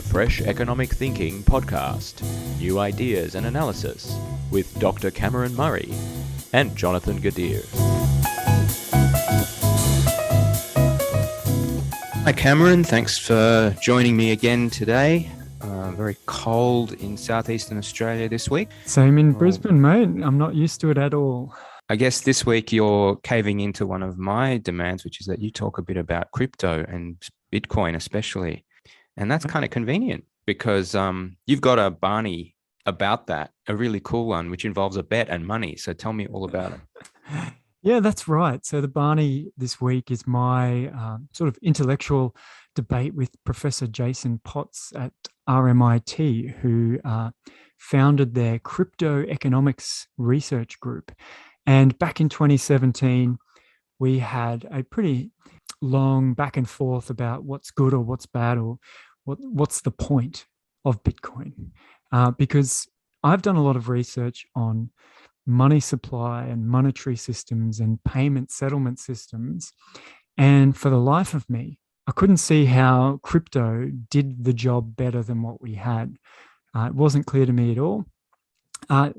Fresh Economic Thinking podcast. New ideas and analysis with Dr. Cameron Murray and Jonathan Gadir. Hi Cameron, thanks for joining me again today. Very cold in southeastern Australia this week. Same in Brisbane, mate. I'm not used to it at all. I guess this week you're caving into one of my demands, which is that you talk a bit about crypto and Bitcoin especially. And that's kind of convenient because you've got a Barney about that, a really cool one, which involves a bet and money. So tell me all about it. Yeah, that's right. So the Barney this week is my sort of intellectual debate with Professor Jason Potts at RMIT, who founded their crypto economics research group. And back in 2017, we had a pretty long back and forth about what's good or what's bad or what's the point of Bitcoin. Because I've done a lot of research on money supply and monetary systems and payment settlement systems. And for the life of me, I couldn't see how crypto did the job better than what we had. It wasn't clear to me at all.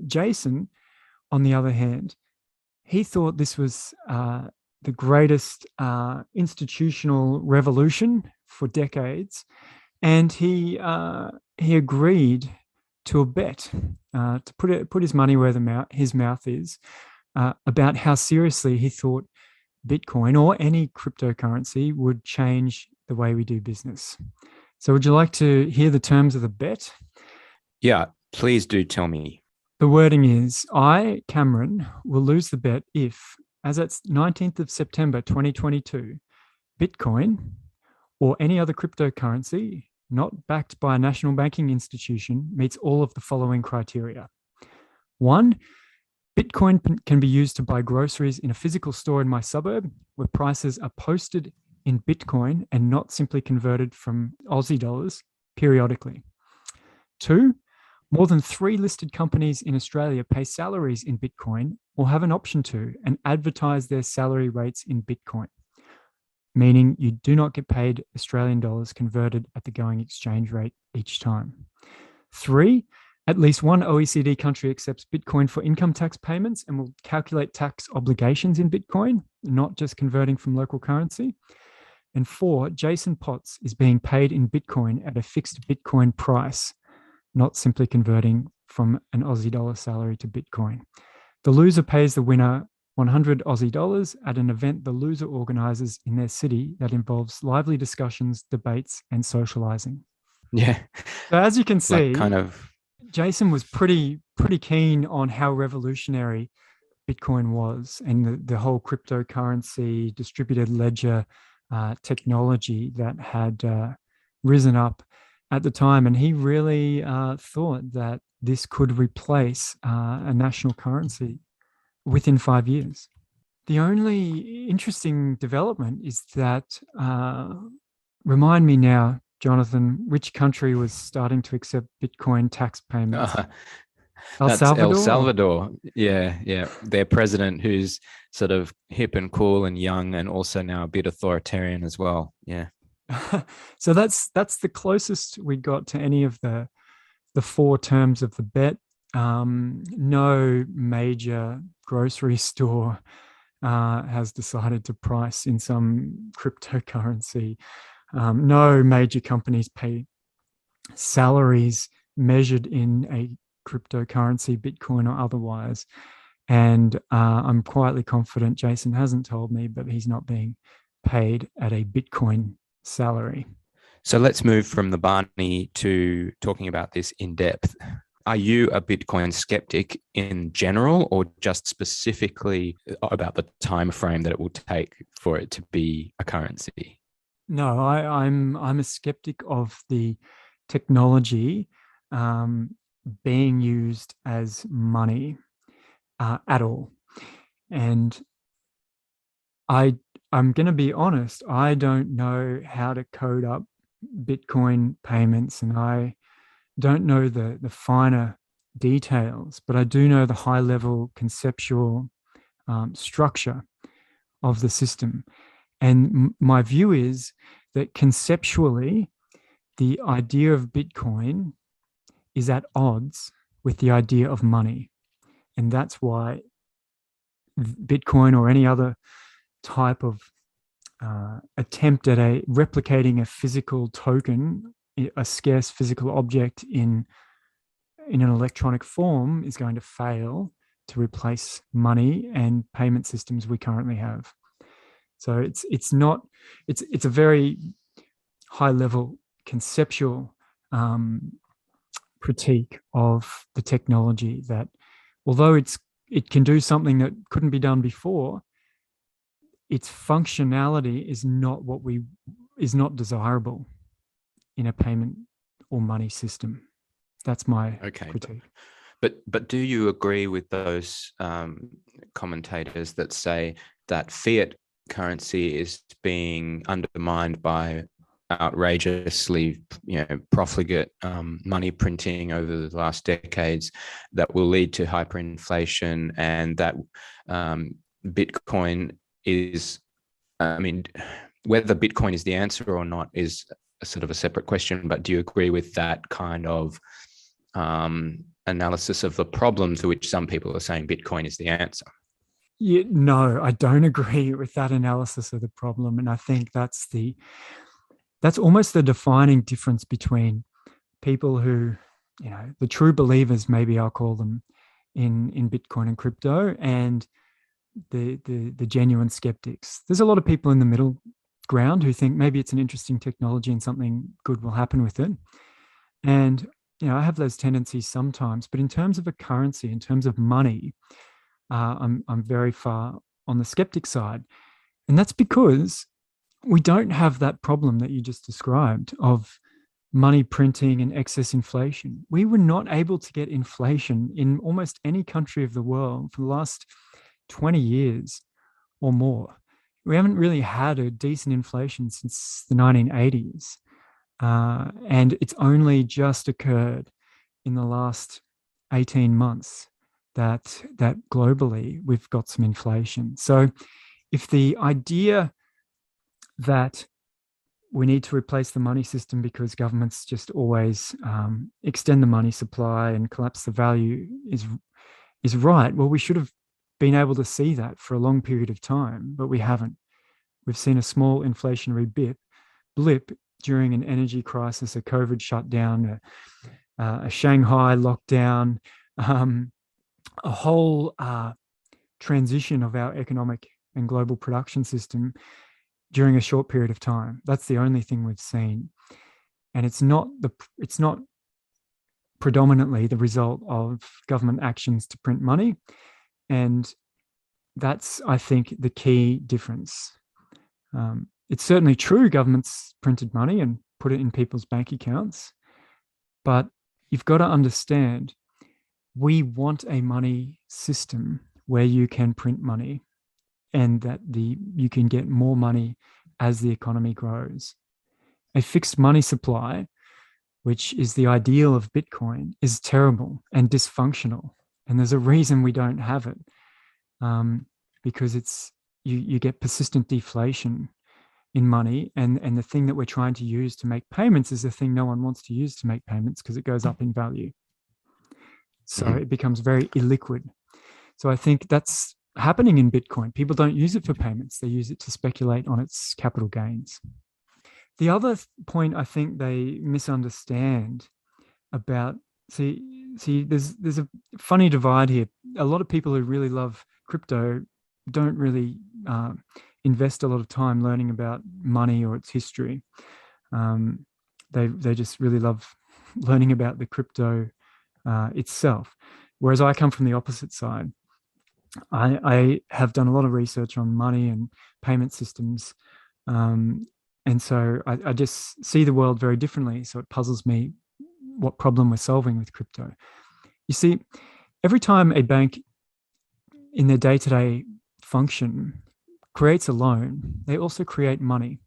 Jason, on the other hand, he thought this was the greatest institutional revolution for decades. And he agreed to a bet, to put his money where his mouth is, about how seriously he thought Bitcoin or any cryptocurrency would change the way we do business. So would you like to hear the terms of the bet? Yeah, please do tell me. The wording is, I, Cameron, will lose the bet if, as at 19th of September 2022, Bitcoin or any other cryptocurrency not backed by a national banking institution meets all of the following criteria. 1, Bitcoin can be used to buy groceries in a physical store in my suburb where prices are posted in Bitcoin and not simply converted from Aussie dollars periodically. 2, more than 3 listed companies in Australia pay salaries in Bitcoin or have an option to and advertise their salary rates in Bitcoin, meaning you do not get paid Australian dollars converted at the going exchange rate each time. 3, at least one OECD country accepts Bitcoin for income tax payments and will calculate tax obligations in Bitcoin, not just converting from local currency. And 4, Jason Potts is being paid in Bitcoin at a fixed Bitcoin price, not simply converting from an Aussie dollar salary to Bitcoin. The loser pays the winner 100 Aussie dollars at an event the loser organizes in their city that involves lively discussions, debates, and socializing. Yeah. So as you can see, Jason was pretty keen on how revolutionary Bitcoin was and the whole cryptocurrency, distributed ledger technology that had risen up at the time. And he really thought that this could replace a national currency within 5 years. The only interesting development is that, remind me now, Jonathan, which country was starting to accept Bitcoin tax payments? El Salvador. Yeah. Their president, who's sort of hip and cool and young and also now a bit authoritarian as well. Yeah. So that's the closest we got to any of the 4 terms of the bet. No major grocery store has decided to price in some cryptocurrency. No major companies pay salaries measured in a cryptocurrency, Bitcoin or otherwise. And I'm quietly confident Jason hasn't told me, but he's not being paid at a Bitcoin salary. So let's move from the Barney to talking about this in depth. Are you a Bitcoin skeptic in general, or just specifically about the time frame that it will take for it to be a currency? No, I'm a skeptic of the technology being used as money at all. And I'm going to be honest, I don't know how to code up Bitcoin payments, and I don't know the finer details, but I do know the high level conceptual structure of the system. And my view is that conceptually, the idea of Bitcoin is at odds with the idea of money. And that's why Bitcoin or any other type of attempt at replicating a physical token, a scarce physical object in an electronic form, is going to fail to replace money and payment systems we currently have. So it's a very high level conceptual critique of the technology that, although it can do something that couldn't be done before, its functionality is not desirable in a payment or money system. That's my critique. But do you agree with those commentators that say that fiat currency is being undermined by outrageously, profligate money printing over the last decades that will lead to hyperinflation, and that Bitcoin is, whether Bitcoin is the answer or not is a sort of a separate question, but do you agree with that kind of analysis of the problem to which some people are saying Bitcoin is the answer? Yeah, no, I don't agree with that analysis of the problem. And I think that's almost the defining difference between people who, the true believers, maybe I'll call them, in Bitcoin and crypto, and the genuine skeptics. There's a lot of people in the middle ground who think maybe it's an interesting technology and something good will happen with it. And I have those tendencies sometimes, but in terms of a currency, in terms of money, I'm very far on the skeptic side. And that's because we don't have that problem that you just described of money printing and excess inflation. We were not able to get inflation in almost any country of the world for the last 20 years or more. We haven't really had a decent inflation since the 1980s. And it's only just occurred in the last 18 months that globally we've got some inflation. So if the idea that we need to replace the money system because governments just always extend the money supply and collapse the value is right, well, we should have been able to see that for a long period of time, but we haven't. We've seen a small inflationary blip during an energy crisis, a COVID shutdown, a Shanghai lockdown, a whole transition of our economic and global production system during a short period of time. That's the only thing we've seen, and it's not predominantly the result of government actions to print money, and that's, I think, the key difference. It's certainly true governments printed money and put it in people's bank accounts, but you've got to understand, we want a money system where you can print money and that you can get more money as the economy grows. A fixed money supply, which is the ideal of Bitcoin, is terrible and dysfunctional. And there's a reason we don't have it, because you get persistent deflation in money, and the thing that we're trying to use to make payments is the thing no one wants to use to make payments because it goes up in value. So it becomes very illiquid. So I think that's happening in Bitcoin. People don't use it for payments. They use it to speculate on its capital gains. The other point I think they misunderstand about, there's a funny divide here. A lot of people who really love crypto don't really invest a lot of time learning about money or its history. They just really love learning about the crypto itself. Whereas I come from the opposite side. I have done a lot of research on money and payment systems. And so I just see the world very differently. So it puzzles me what problem we're solving with crypto. You see, every time a bank in their day-to-day function creates a loan, they also create money.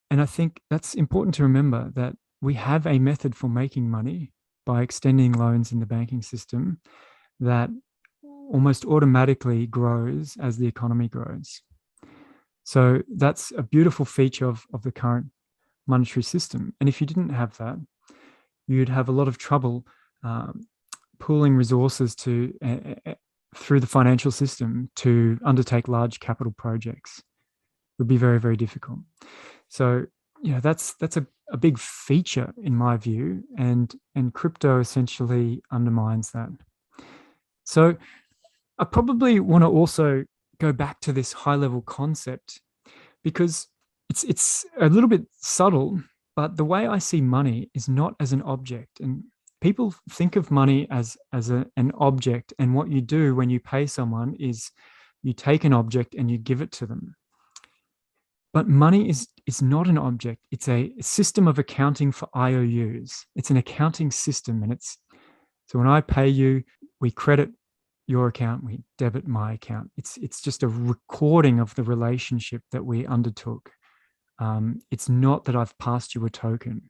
And I think that's important to remember, that we have a method for making money by extending loans in the banking system that almost automatically grows as the economy grows. So that's a beautiful feature of the current monetary system. And if you didn't have that, you'd have a lot of trouble pooling resources through the financial system to undertake large capital projects. It would be very, very difficult. So, that's a big feature in my view, and crypto essentially undermines that. So I probably want to also go back to this high level concept, because it's a little bit subtle, but the way I see money is not as an object. And people think of money as an object, and what you do when you pay someone is you take an object and you give it to them. But money is not an object. It's a system of accounting for IOUs. It's an accounting system. And so when I pay you, we credit your account, we debit my account. It's just a recording of the relationship that we undertook. It's not that I've passed you a token.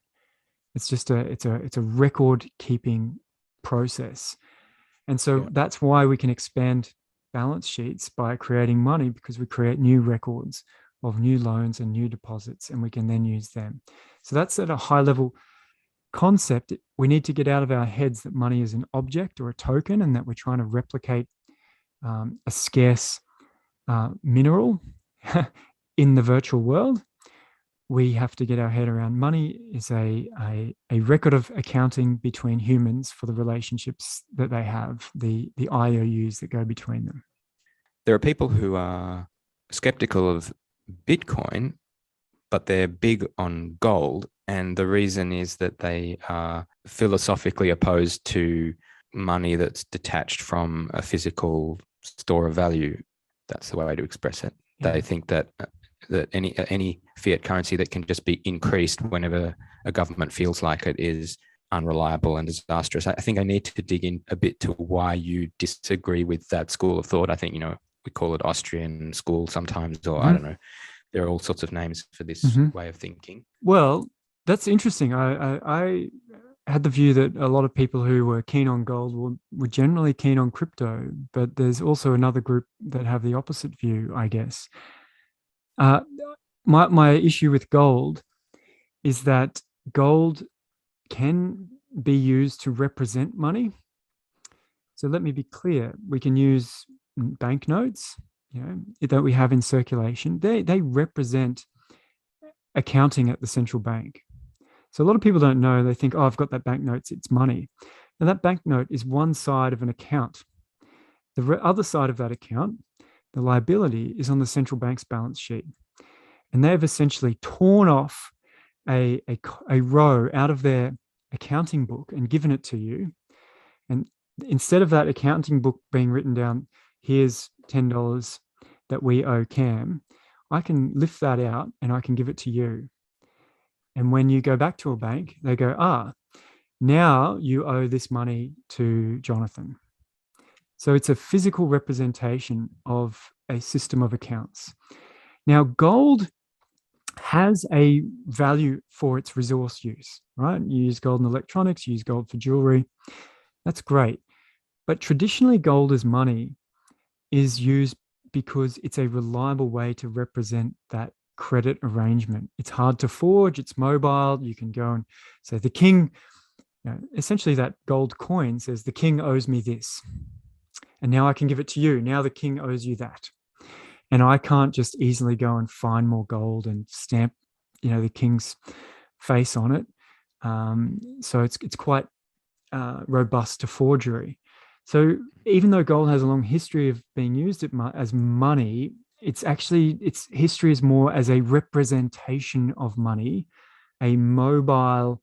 It's just it's a record keeping process. And so that's why we can expand balance sheets by creating money, because we create new records of new loans and new deposits, and we can then use them. So that's at a high level concept. We need to get out of our heads that money is an object or a token, and that we're trying to replicate a scarce mineral in the virtual world. We have to get our head around money is a record of accounting between humans for the relationships that they have, the IOUs that go between them. There are people who are skeptical of Bitcoin, but they're big on gold. And the reason is that they are philosophically opposed to money that's detached from a physical store of value. That's the way to express it. Yeah. They think that any fiat currency that can just be increased whenever a government feels like it is unreliable and disastrous. I think I need to dig in a bit to why you disagree with that school of thought. I think, we call it Austrian school sometimes, or I don't know. There are all sorts of names for this way of thinking. Well, that's interesting. I had the view that a lot of people who were keen on gold were generally keen on crypto, but there's also another group that have the opposite view, I guess. My issue with gold is that gold can be used to represent money. So let me be clear. We can use banknotes, that we have in circulation. They represent accounting at the central bank. So a lot of people don't know. They think, I've got that banknote, it's money. And that banknote is one side of an account. The other side of that account, the liability, is on the central bank's balance sheet. And they've essentially torn off a row out of their accounting book and given it to you. And instead of that accounting book being written down, here's $10 that we owe Cam, I can lift that out and I can give it to you. And when you go back to a bank, they go, now you owe this money to Jonathan. So it's a physical representation of a system of accounts. Now, gold has a value for its resource use, right? You use gold in electronics, you use gold for jewelry. That's great. But traditionally, gold as money is used because it's a reliable way to represent that credit arrangement. It's hard to forge, it's mobile. You can go and say the king, essentially that gold coin says the king owes me this. And now I can give it to you. Now the king owes you that. And I can't just easily go and find more gold and stamp, the king's face on it. So it's quite robust to forgery. So even though gold has a long history of being used as money, its history is more as a representation of money, a mobile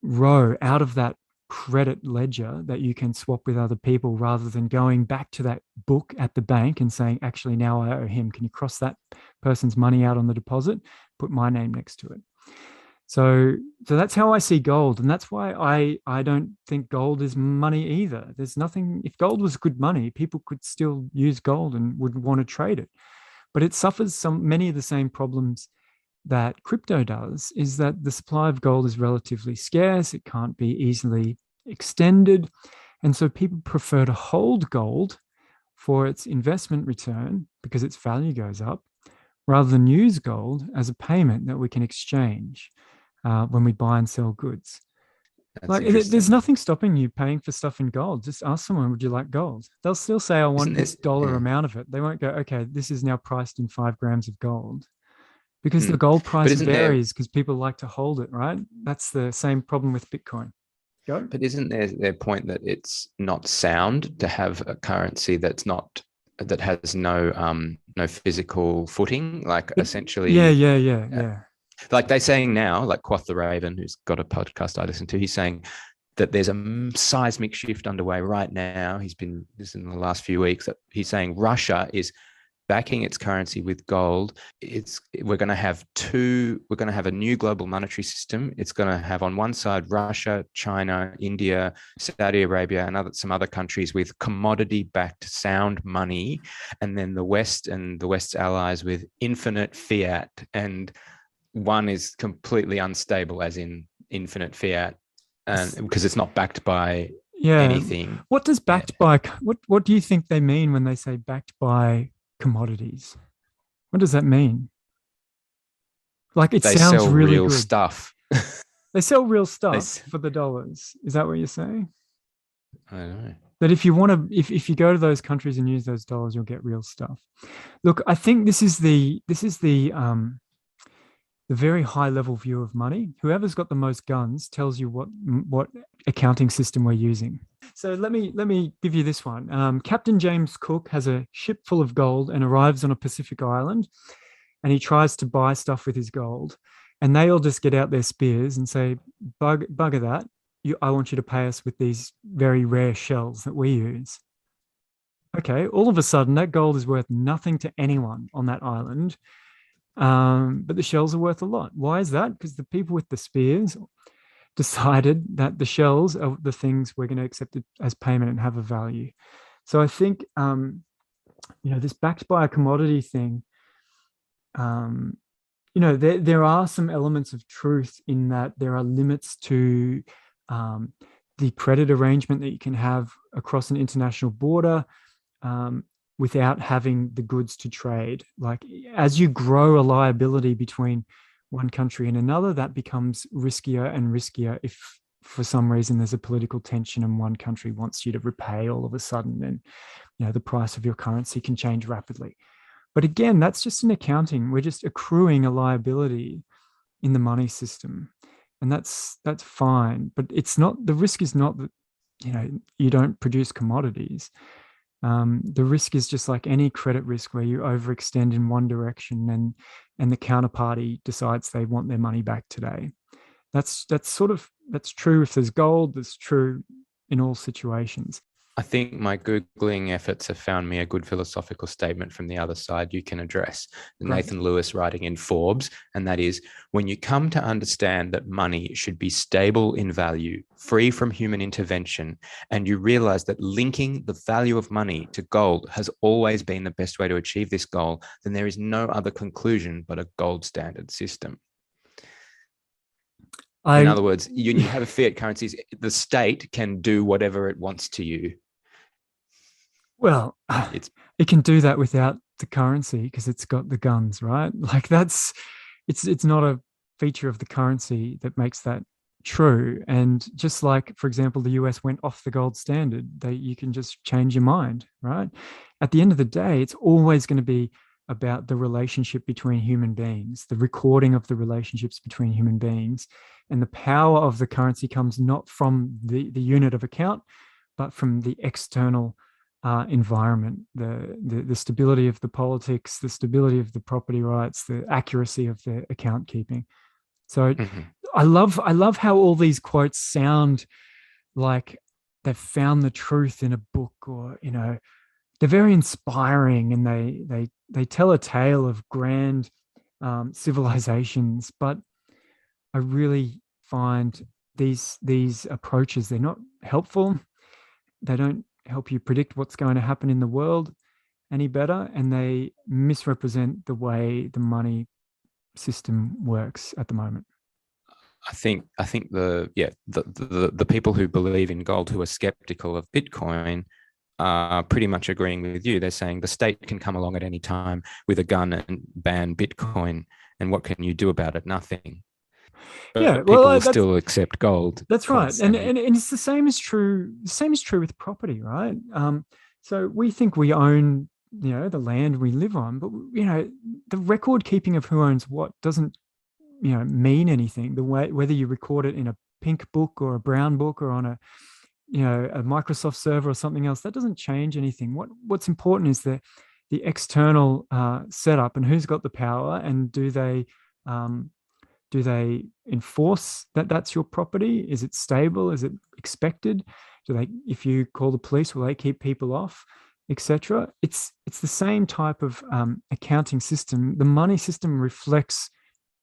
row out of that credit ledger that you can swap with other people, rather than going back to that book at the bank and saying, actually, now I owe him. Can you cross that person's money out on the deposit? Put my name next to it. So that's how I see gold. And that's why I don't think gold is money either. There's nothing, if gold was good money, people could still use gold and would want to trade it. But it suffers many of the same problems that crypto does, is that the supply of gold is relatively scarce. It can't be easily extended. And so people prefer to hold gold for its investment return because its value goes up, rather than use gold as a payment that we can exchange when we buy and sell goods. That's Like, there's interesting. nothing stopping you paying for stuff in gold. Just ask someone, would you like gold? They'll still say, I Isn't want it? this dollar Yeah. amount of it. They won't go, okay, this is now priced in 5 grams of gold, because the Mm. gold But price isn't there? varies because people like to hold it, right? That's the same problem with Bitcoin. Go. But isn't there their point that it's not sound to have a currency that's not that has no physical footing? Like It, yeah, essentially, yeah, yeah, uh, yeah. like they're saying now, like Quoth the Raven, who's got a podcast I listen to, he's saying that there's a seismic shift underway right now. He's been this in the last few weeks. That he's saying Russia is backing its currency with gold. We're going to have a new global monetary system. It's going to have on one side Russia, China, India, Saudi Arabia, and some other countries with commodity-backed sound money, and then the West and the West's allies with infinite fiat. And one is completely unstable, as in infinite fiat, and because it's not backed by Yeah. anything. What does Yeah. backed by, what do you think they mean when they say backed by commodities? What does that mean? Like, it They sounds sell really real good. stuff. They sell real They, stuff for the dollars. Is that what you're saying? I don't know. That if you want to, if you go to those countries and use those dollars, you'll get real stuff. Look, I think this is the very high level view of money. Whoever's got the most guns tells you what accounting system we're using. So let me give you this one. Captain James Cook has a ship full of gold and arrives on a Pacific island, and he tries to buy stuff with his gold, and they all just get out their spears and say, Bugger that. I want you to pay us with these very rare shells that we use." Okay, all of a sudden that gold is worth nothing to anyone on that island, but the shells are worth a lot. Why is that? Because the people with the spears decided that the shells are the things we're going to accept as payment and have a value. So I think this backed by a commodity thing. Um, there are some elements of truth in that there are limits to um, the credit arrangement that you can have across an international border, um, without having the goods to trade. Like, as you grow a liability between one country and another, that becomes riskier and riskier if for some reason there's a political tension and one country wants you to repay all of a sudden, and the price of your currency can change rapidly. But again, that's just an accounting. We're just accruing a liability in the money system, and that's fine. But it's not, the risk is not that you don't produce commodities. The risk is just like any credit risk, where you overextend in one direction and the counterparty decides they want their money back today. That's true if there's gold. That's true in all situations. I think my Googling efforts have found me a good philosophical statement from the other side you can address. Great. Nathan Lewis writing in Forbes, and that is, when you come to understand that money should be stable in value, free from human intervention, and you realize that linking the value of money to gold has always been the best way to achieve this goal, then there is no other conclusion but a gold standard system. In I other words, you have a fiat currencies, the state can do whatever it wants to you. Well, It's it can do that without the currency because it's got the guns, right? Like, it's not a feature of the currency that makes that true. And just like, for example, the US went off the gold standard, you can just change your mind, right? At the end of the day, it's always going to be about the relationship between human beings, the recording of the relationships between human beings. And the power of the currency comes not from the unit of account, but from the external environment, the stability of the politics, the stability of the property rights, the accuracy of the account keeping. So I love how all these quotes sound like they've found the truth in a book, or they're very inspiring, and they tell a tale of grand civilizations. But I really find these approaches, they're not helpful. They don't help you predict what's going to happen in the world any better, and they misrepresent the way the money system works at the moment. I think the people who believe in gold, who are skeptical of Bitcoin, are pretty much agreeing with you. They're saying the state can come along at any time with a gun and ban Bitcoin. And what can you do about it? Nothing. Yeah, But people well, will still accept gold that's right, constantly. and it's the same is true. The same is true with property, right? So we think we own, the land we live on, but the record keeping of who owns what doesn't, mean anything. The way whether you record it in a pink book or a brown book or on a Microsoft server or something else, that doesn't change anything. What's important is the external setup and who's got the power, and do they enforce that that's your property? Is it stable? Is it expected? If you call the police, will they keep people off, etc.? It's the same type of accounting system. The money system reflects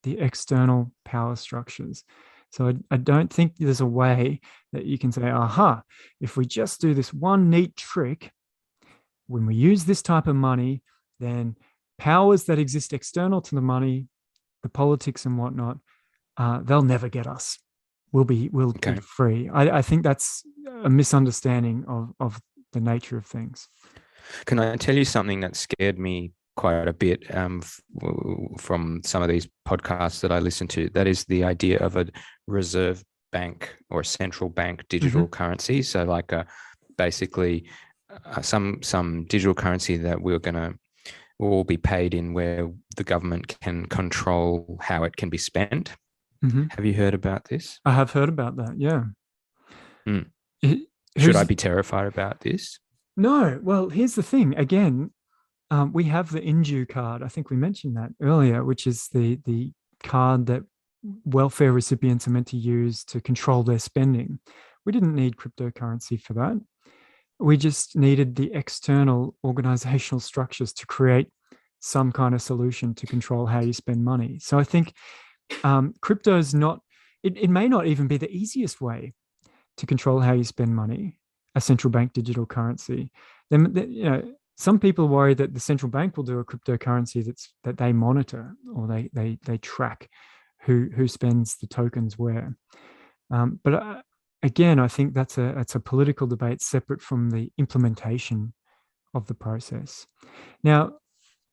the external power structures. So I don't think there's a way that you can say, aha, if we just do this one neat trick, when we use this type of money, then powers that exist external to the money, the politics and whatnot, they'll never get us. We'll be free. I think that's a misunderstanding of the nature of things. Can I tell you something that scared me quite a bit from some of these podcasts that I listen to? That is the idea of a reserve bank or a central bank digital currency. So like basically some digital currency that will all be paid in, where the government can control how it can be spent. Have you heard about this? I have heard about that. Yeah. Should I be terrified about this? No. Well, here's the thing. Again, we have the Inju card. I think we mentioned that earlier, which is the card that welfare recipients are meant to use to control their spending. We didn't need cryptocurrency for that. We just needed the external organizational structures to create some kind of solution to control how you spend money. So I think crypto is not, it may not even be the easiest way to control how you spend money, a central bank digital currency. Then, some people worry that the central bank will do a cryptocurrency that they monitor, or they track who spends the tokens where. But again, I think that's a political debate separate from the implementation of the process. Now,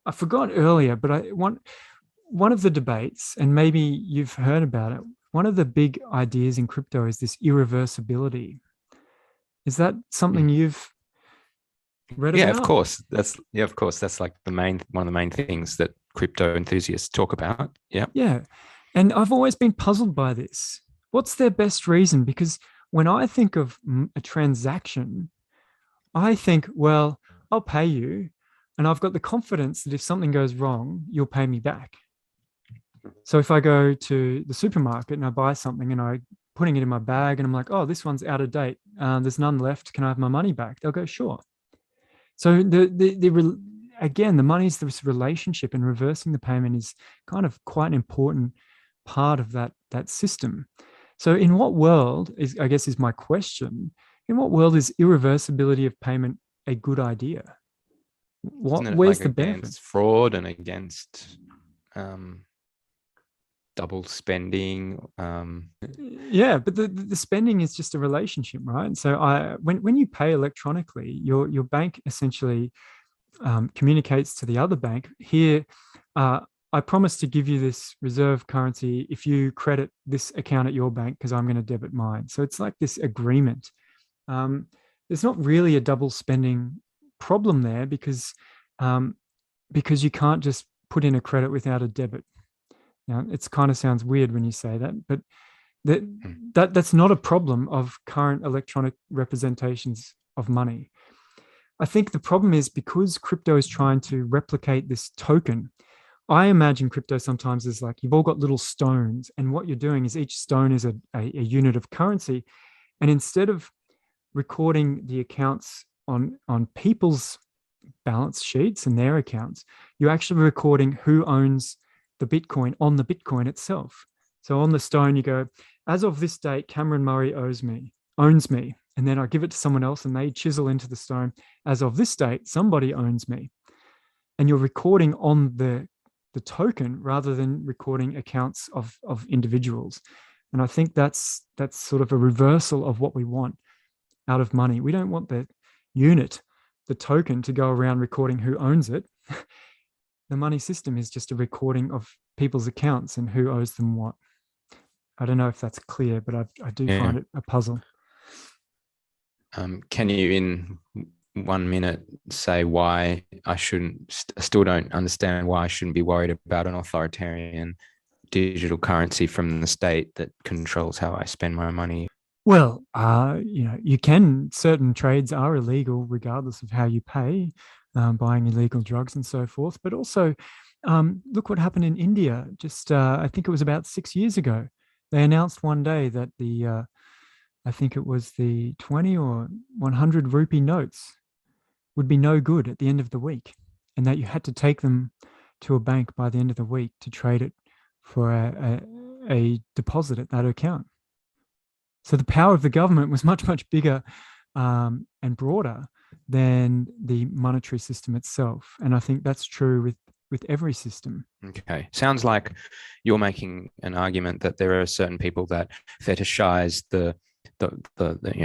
I forgot earlier, but one of the debates, and maybe you've heard about it, one of the big ideas in crypto is this irreversibility. Is that something you've read about? Of course. That's like one of the main things that crypto enthusiasts talk about. Yeah. Yeah. And I've always been puzzled by this. What's their best reason? Because when I think of a transaction, I think, well, I'll pay you, and I've got the confidence that if something goes wrong, you'll pay me back. So if I go to the supermarket and I buy something and I'm putting it in my bag and I'm like, oh, this one's out of date, there's none left, can I have my money back? They'll go, sure. So again, the money is this relationship, and reversing the payment is kind of quite an important part of that system. So in what world is my question, in what world is irreversibility of payment a good idea? Where's the benefit? Against fraud and against double spending. Yeah, but the spending is just a relationship, right? So when you pay electronically, your bank essentially communicates to the other bank, here, I promise to give you this reserve currency if you credit this account at your bank, because I'm going to debit mine. So it's like this agreement. There's not really a double spending problem there, because you can't just put in a credit without a debit. Now, it kind of sounds weird when you say that, but that's not a problem of current electronic representations of money. I think the problem is because crypto is trying to replicate this token. I imagine crypto sometimes is like you've all got little stones, and what you're doing is each stone is a unit of currency. And instead of recording the accounts on people's balance sheets and their accounts, you're actually recording who owns the Bitcoin on the Bitcoin itself. So on the stone, you go, as of this date, Cameron Murray owns me. And then I give it to someone else and they chisel into the stone, as of this date, somebody owns me. And you're recording on the token rather than recording accounts of individuals. And I think that's sort of a reversal of what we want out of money. We don't want the unit the token to go around recording who owns it. The money system is just a recording of people's accounts and who owes them what. I don't know if that's clear, but I do find it a puzzle. Can you, in 1 minute, say why I still don't understand why I shouldn't be worried about an authoritarian digital currency from the state that controls how I spend my money? Well, certain trades are illegal regardless of how you pay, buying illegal drugs and so forth. But also, look what happened in India. I think it was about 6 years ago. They announced one day that I think it was the 20 or 100 rupee notes would be no good at the end of the week, and that you had to take them to a bank by the end of the week to trade it for a deposit at that account. So the power of the government was much, much bigger and broader than the monetary system itself. And I think that's true with every system. Okay. Sounds like you're making an argument that there are certain people that fetishize the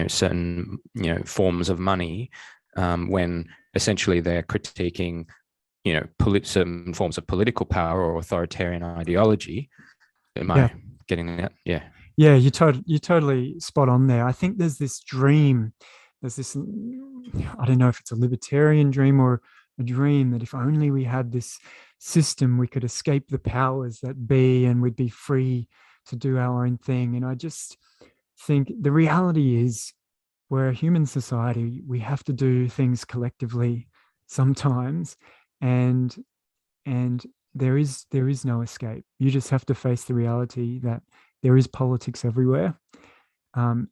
certain forms of money when essentially they're critiquing certain forms of political power or authoritarian ideology. Am I getting that? Yeah. Yeah, you're totally spot on there. I think there's this dream. There's this, I don't know if it's a libertarian dream or a dream that if only we had this system, we could escape the powers that be and we'd be free to do our own thing. And I just think the reality is we're a human society. We have to do things collectively sometimes. And there is no escape. You just have to face the reality that there is politics everywhere. And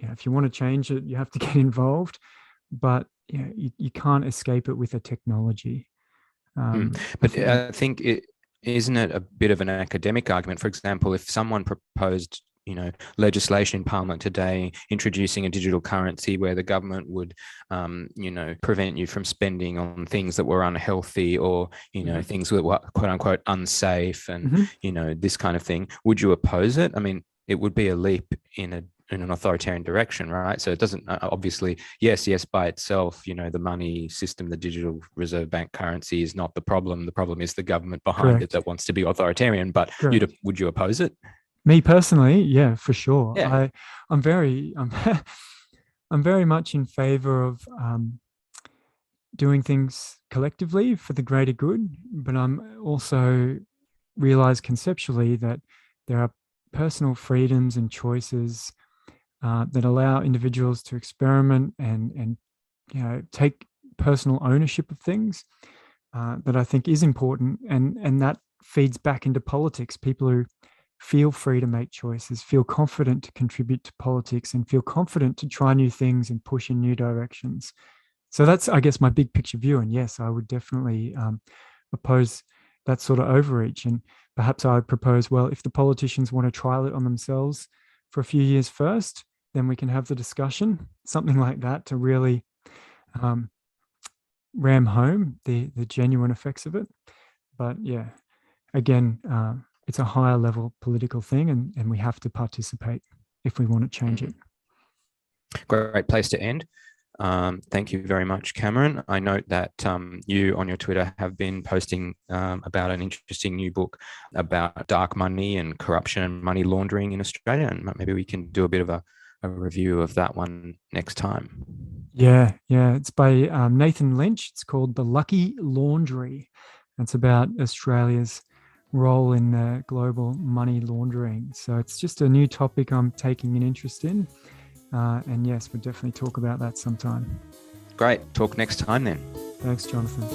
if you want to change it, you have to get involved. But you can't escape it with a technology. But I think isn't it a bit of an academic argument? For example, if someone proposed legislation in Parliament today introducing a digital currency where the government would, prevent you from spending on things that were unhealthy or, things that were quote unquote unsafe and, this kind of thing, would you oppose it? I mean, it would be a leap in an authoritarian direction, right? So it doesn't obviously, yes, by itself, the money system, the digital reserve bank currency is not the problem. The problem is the government behind it that wants to be authoritarian. But would you oppose it? Me personally, yeah, for sure. Yeah. I'm very much in favor of doing things collectively for the greater good, but I'm also realize conceptually that there are personal freedoms and choices that allow individuals to experiment and take personal ownership of things that I think is important, and that feeds back into politics. People who feel free to make choices, feel confident to contribute to politics, and feel confident to try new things and push in new directions. So that's, I guess, my big picture view. And yes, I would definitely oppose that sort of overreach. And perhaps I would propose, well, if the politicians want to trial it on themselves for a few years first, then we can have the discussion, something like that, to really ram home the genuine effects of it. But yeah, again, it's a higher level political thing, and we have to participate if we want to change it. Great place to end. Thank you very much, Cameron. I note that you on your Twitter have been posting about an interesting new book about dark money and corruption and money laundering in Australia, and maybe we can do a bit of a review of that one next time. Yeah. It's by Nathan Lynch. It's called The Lucky Laundry. It's about Australia's role in the global money laundering. So it's just a new topic I'm taking an interest in. And yes, we'll definitely talk about that sometime. Great. Talk next time then. Thanks, Jonathan.